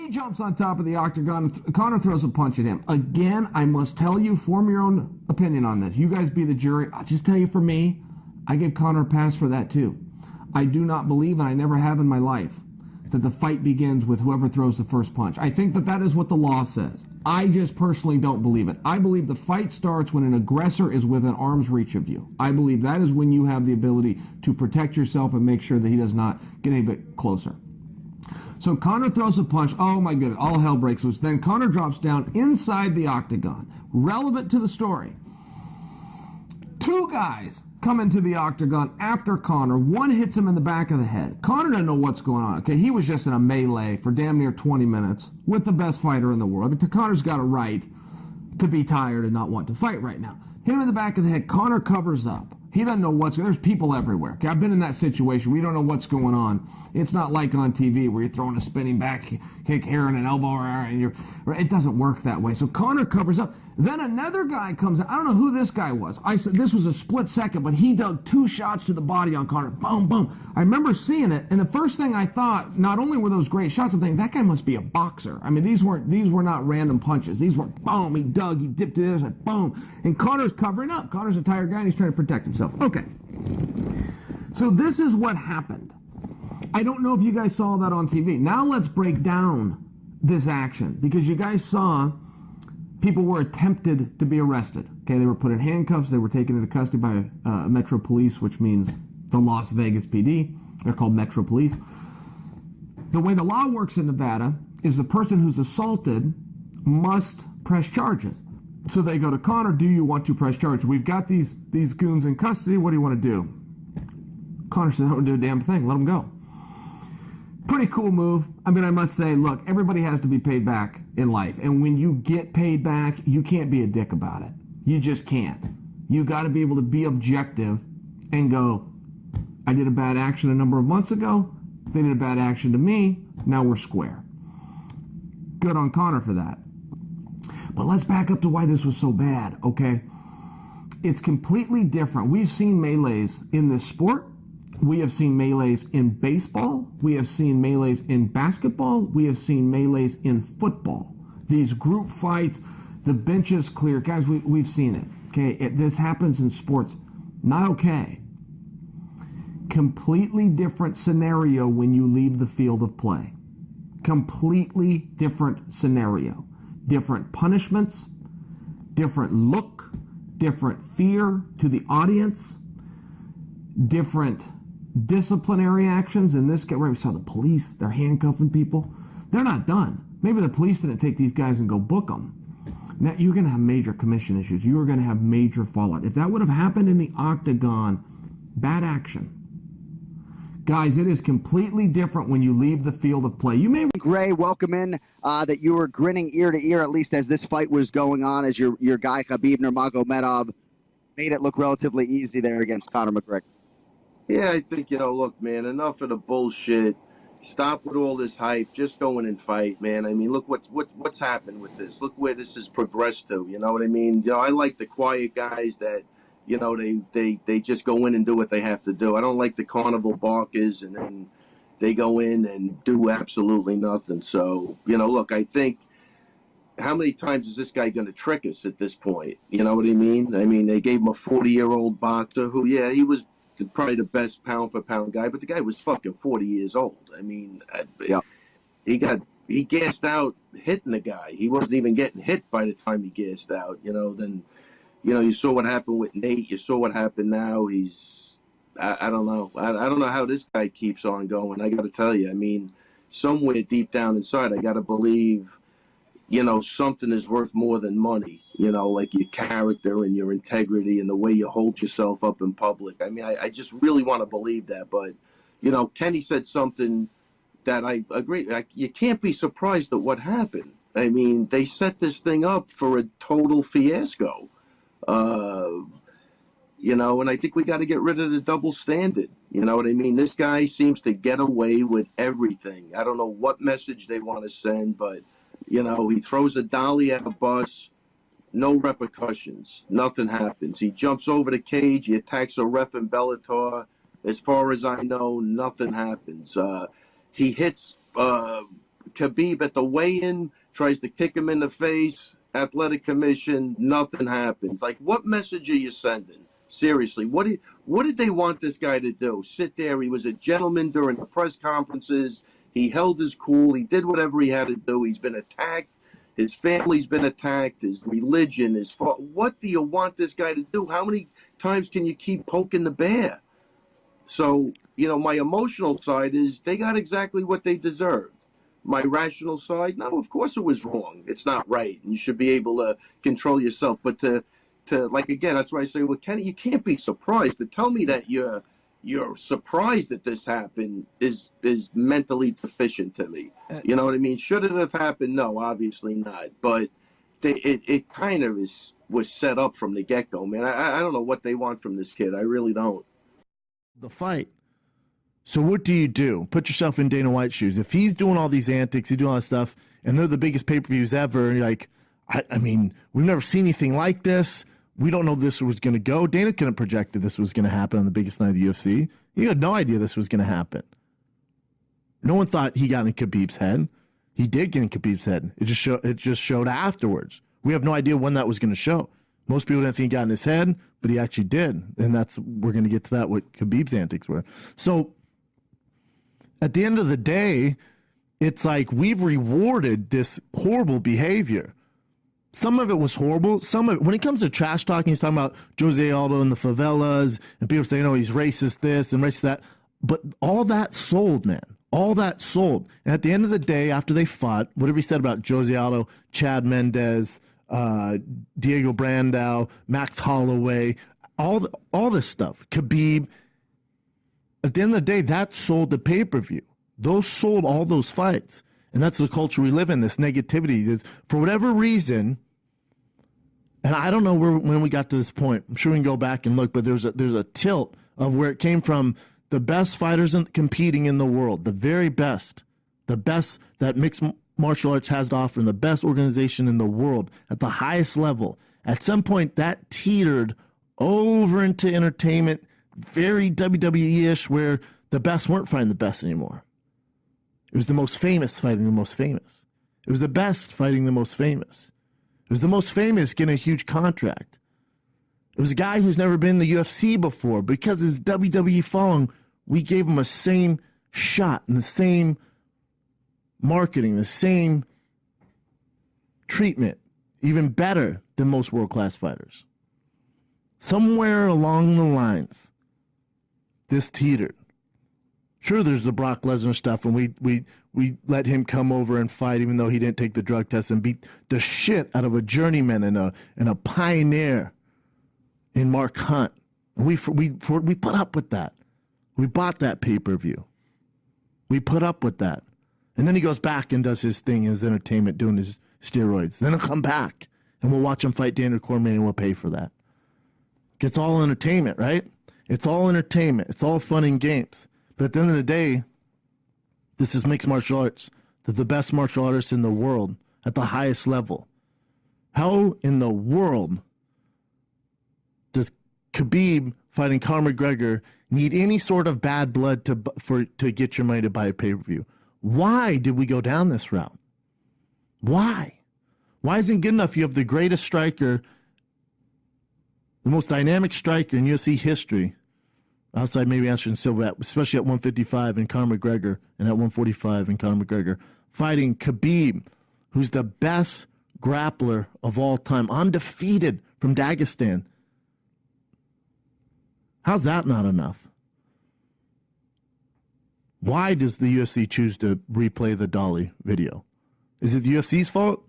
He jumps on top of the octagon. Conor throws a punch at him. Again, I must tell you, form your own opinion on this. You guys be the jury. I'll just tell you, for me, I give Conor a pass for that too. I do not believe, and I never have in my life, that the fight begins with whoever throws the first punch. I think that is what the law says. I just personally don't believe it. I believe the fight starts when an aggressor is within arm's reach of you. I believe that is when you have the ability to protect yourself and make sure that he does not get any bit closer. So Conor throws a punch. Oh my goodness, all hell breaks loose. Then Conor drops down inside the octagon. Relevant to the story. Two guys come into the octagon after Conor. One hits him in the back of the head. Conor doesn't know what's going on. Okay, he was just in a melee for damn near 20 minutes with the best fighter in the world. But Conor's got a right to be tired and not want to fight right now. Hit him in the back of the head. Conor covers up. He doesn't know what's going on. There's people everywhere. Okay, I've been in that situation. We don't know what's going on. It's not like on TV where you're throwing a spinning back kick here and an elbow, and it doesn't work that way. So Conor covers up. Then another guy comes out. I don't know who this guy was. I said this was a split second, but he dug two shots to the body on Conor. Boom, boom. I remember seeing it, and the first thing I thought, not only were those great shots, I'm thinking that guy must be a boxer. I mean, these were not random punches. These were boom. He dug. He dipped it in. Boom. And Conor's covering up. Conor's a tired guy, and he's trying to protect himself. Okay. So this is what happened. I don't know if you guys saw that on TV. Now let's break down this action, because you guys saw people were attempted to be arrested. Okay, they were put in handcuffs. They were taken into custody by Metro Police, which means the Las Vegas PD. They're called Metro Police. The way the law works in Nevada is the person who's assaulted must press charges. So they go to Conor, do you want to press charges? We've got these goons in custody. What do you want to do? Conor says, I don't do a damn thing. Let them go. Pretty cool move. I mean, I must say, look, everybody has to be paid back in life. And when you get paid back, you can't be a dick about it. You just can't. You got to be able to be objective and go, I did a bad action a number of months ago. They did a bad action to me. Now we're square. Good on Conor for that. But let's back up to why this was so bad, okay? It's completely different. We've seen melees in this sport. We have seen melees in baseball. We have seen melees in basketball. We have seen melees in football. These group fights, the benches clear. Guys, we've seen it. Okay, this happens in sports. Not okay. Completely different scenario when you leave the field of play. Completely different scenario. Different punishments, different look, different fear to the audience, different disciplinary actions. In this case, we saw the police, they're handcuffing people. They're not done. Maybe the police didn't take these guys and go book them. Now, you're going to have major commission issues. You are going to have major fallout. If that would have happened in the octagon, bad action. Guys, it is completely different when you leave the field of play. You may... Ray, welcome in. That you were grinning ear to ear, at least as this fight was going on, as your guy Khabib Nurmagomedov made it look relatively easy there against Conor McGregor. Yeah, I think, look, man, enough of the bullshit. Stop with all this hype. Just go in and fight, man. I mean, look what's happened with this. Look where this has progressed to. You know what I mean? I like the quiet guys that, they just go in and do what they have to do. I don't like the carnival barkers, and then they go in and do absolutely nothing. So, look, I think, how many times is this guy going to trick us at this point? You know what I mean? I mean, they gave him a 40-year-old boxer who, yeah, he was probably the best pound-for-pound guy, but the guy was fucking 40 years old. I mean, yeah. He gassed out hitting the guy. He wasn't even getting hit by the time he gassed out, then... you saw what happened with Nate. You saw what happened now. I don't know. I don't know how this guy keeps on going. I got to tell you, I mean, somewhere deep down inside, I got to believe, something is worth more than money, like your character and your integrity and the way you hold yourself up in public. I mean, I just really want to believe that. But, Kenny said something that I agree. You can't be surprised at what happened. I mean, they set this thing up for a total fiasco. And I think we got to get rid of the double standard. You know what I mean? This guy seems to get away with everything. I don't know what message they want to send, but, he throws a dolly at a bus, no repercussions. Nothing happens. He jumps over the cage. He attacks a ref in Bellator. As far as I know, nothing happens. He hits Khabib at the weigh-in tries to kick him in the face. Athletic Commission, nothing happens. Like, what message are you sending? Seriously, what did they want this guy to do? Sit there? He was a gentleman during the press conferences. He held his cool. He did whatever he had to do. He's been attacked. His family's been attacked. His religion, what do you want this guy to do? How many times can you keep poking the bear? So, my emotional side is they got exactly what they deserved. My rational side, no, of course it was wrong. It's not right. And you should be able to control yourself. But to like, again, that's why I say, well, Kenny, you can't be surprised. To tell me that you're surprised that this happened is mentally deficient to me. You know what I mean? Should it have happened? No, obviously not. But it kind of was set up from the get-go, man. I don't know what they want from this kid. I really don't. The fight. So what do you do? Put yourself in Dana White's shoes. If he's doing all these antics, he's doing all this stuff, and they're the biggest pay-per-views ever, and you're like, I mean, we've never seen anything like this. We don't know this was going to go. Dana couldn't project that this was going to happen on the biggest night of the UFC. He had no idea this was going to happen. No one thought he got in Khabib's head. He did get in Khabib's head. It just showed afterwards. We have no idea when that was going to show. Most people didn't think he got in his head, but he actually did. And we're going to get to that, what Khabib's antics were. So at the end of the day, it's like we've rewarded this horrible behavior. Some of it was horrible. Some of it, when it comes to trash talking, he's talking about Jose Aldo and the favelas, and people saying, oh, he's racist this and racist that. But all that sold, man. All that sold. And at the end of the day, after they fought, whatever he said about Jose Aldo, Chad Mendez, Diego Brandao, Max Holloway, all this stuff, Khabib, at the end of the day, that sold the pay-per-view. Those sold all those fights. And that's the culture we live in, this negativity. For whatever reason, and I don't know when we got to this point. I'm sure we can go back and look, but there's a tilt of where it came from. The best fighters competing in the world, the very best that mixed martial arts has to offer, and the best organization in the world at the highest level. At some point, that teetered over into entertainment, very WWE-ish, where the best weren't fighting the best anymore. It was the most famous fighting the most famous. It was the best fighting the most famous. It was the most famous getting a huge contract. It was a guy who's never been in the UFC before. Because his WWE following, we gave him a same shot and the same marketing, the same treatment, even better than most world-class fighters. Somewhere along the lines, this teetered. Sure, there's the Brock Lesnar stuff, and we let him come over and fight, even though he didn't take the drug test, and beat the shit out of a journeyman and a pioneer in Mark Hunt. And we put up with that. We bought that pay-per-view. We put up with that. And then he goes back and does his thing, his entertainment, doing his steroids. Then he'll come back, and we'll watch him fight Daniel Cormier, and we'll pay for that. It's all entertainment, right? It's all entertainment. It's all fun and games. But at the end of the day, this is mixed martial arts. They're the best martial artists in the world at the highest level. How in the world does Khabib fighting Conor McGregor need any sort of bad blood to get your money to buy a pay-per-view? Why did we go down this route? Why? Why isn't it good enough? You have the greatest striker, the most dynamic striker in UFC history, outside maybe Anderson Silva, especially at 155 in Conor McGregor, and at 145 in Conor McGregor, fighting Khabib, who's the best grappler of all time, undefeated from Dagestan. How's that not enough? Why does the UFC choose to replay the Dolly video? Is it the UFC's fault?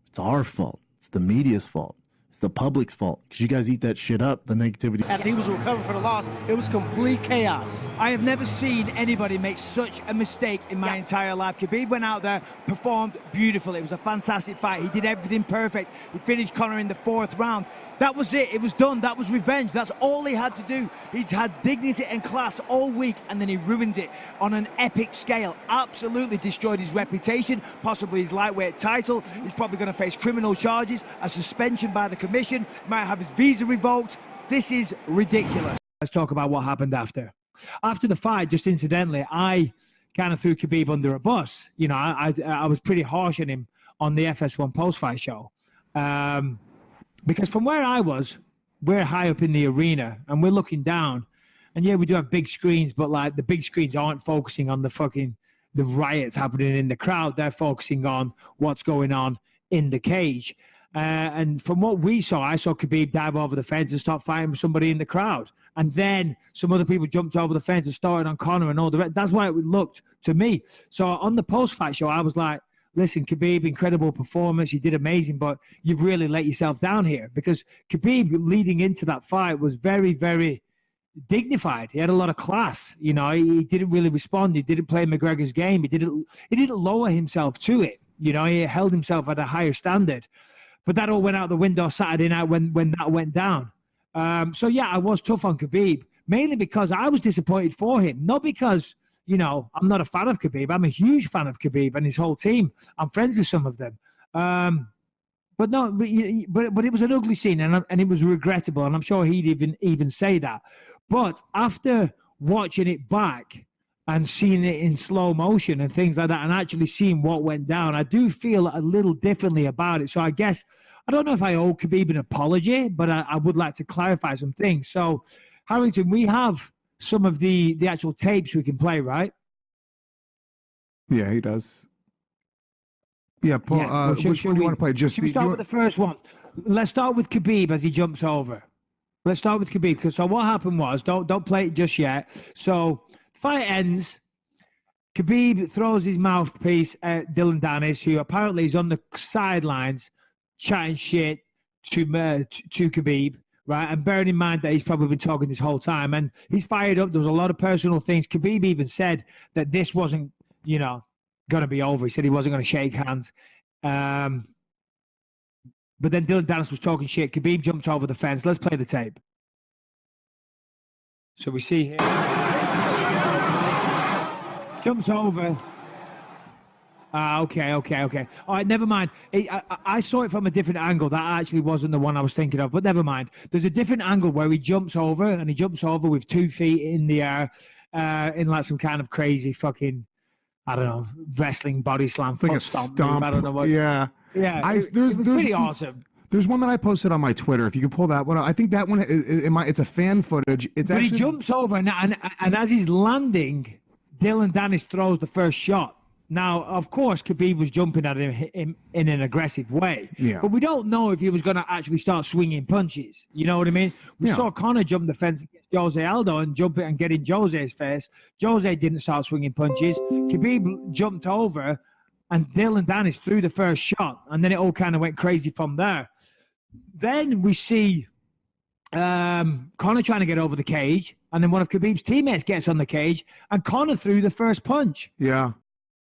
It's our fault. It's the media's fault. It's the public's fault, because you guys eat that shit up, the negativity. After he was recovering from the loss, it was complete chaos. I have never seen anybody make such a mistake in my entire life. Khabib went out there, performed beautifully. It was a fantastic fight. He did everything perfect. He finished Conor in the 4th round. That was it. It was done. That was revenge. That's all he had to do. He'd had dignity and class all week, and then he ruins it on an epic scale. Absolutely destroyed his reputation, possibly his lightweight title. He's probably going to face criminal charges, a suspension by the commission, might have his visa revoked. This is ridiculous. Let's talk about what happened after. After the fight, just incidentally, I kind of threw Khabib under a bus. You know, I was pretty harsh on him on the FS1 post-fight show. Because from where I was, we're high up in the arena and we're looking down. And yeah, we do have big screens, but like the big screens aren't focusing on the riots happening in the crowd. They're focusing on what's going on in the cage. And from what we saw, I saw Khabib dive over the fence and start fighting with somebody in the crowd. And then some other people jumped over the fence and started on Conor and all the rest. That's why it looked to me. So on the post-fight show, I was like, listen, Khabib, incredible performance. You did amazing, but you've really let yourself down here. Because Khabib, leading into that fight, was very, very dignified. He had a lot of class. You know, he didn't really respond. He didn't play McGregor's game. He didn't lower himself to it. You know, he held himself at a higher standard. But that all went out the window Saturday night when that went down. So, yeah, I was tough on Khabib, mainly because I was disappointed for him. Not because, you know, I'm not a fan of Khabib. I'm a huge fan of Khabib and his whole team. I'm friends with some of them. But it was an ugly scene and it was regrettable. And I'm sure he'd even say that. But after watching it back and seeing it in slow motion and things like that and actually seeing what went down, I do feel a little differently about it. So I guess, I don't know if I owe Khabib an apology, but I would like to clarify some things. So, Harrington, we have some of the actual tapes we can play, right? Yeah, he does. Yeah, Paul, Yeah. which one do you want to play? Just should we start with the first one? Let's start with Khabib as he jumps over. Let's start with Khabib. Because so what happened was, don't play it just yet. So fight ends. Khabib throws his mouthpiece at Dylan Dennis, who apparently is on the sidelines chatting shit to Khabib, right? And bearing in mind that he's probably been talking this whole time. And he's fired up. There was a lot of personal things. Khabib even said that this wasn't, you know, going to be over. He said he wasn't going to shake hands. But then Dylan Dennis was talking shit. Khabib jumped over the fence. Let's play the tape. So we see here. Jumps over. Okay. All right, never mind. I saw it from a different angle. That actually wasn't the one I was thinking of, but never mind. There's a different angle where he jumps over, and he jumps over with 2 feet in the air in like some kind of crazy fucking, I don't know, wrestling body slam. It's like a stomp. I don't know what. Yeah. It was pretty awesome. There's one that I posted on my Twitter. If you could pull that one up. I think that one, it's a fan footage. But he jumps over, and as he's landing, Dylan Dennis throws the first shot. Now, of course, Khabib was jumping at him in an aggressive way. Yeah. But we don't know if he was going to actually start swinging punches. You know what I mean? We saw Conor jump the fence against Jose Aldo and jump it and get in Jose's face. Jose didn't start swinging punches. Khabib jumped over, and Dylan Dennis threw the first shot. And then it all kind of went crazy from there. Then we see Conor trying to get over the cage. And then one of Khabib's teammates gets on the cage, and Conor threw the first punch. Yeah.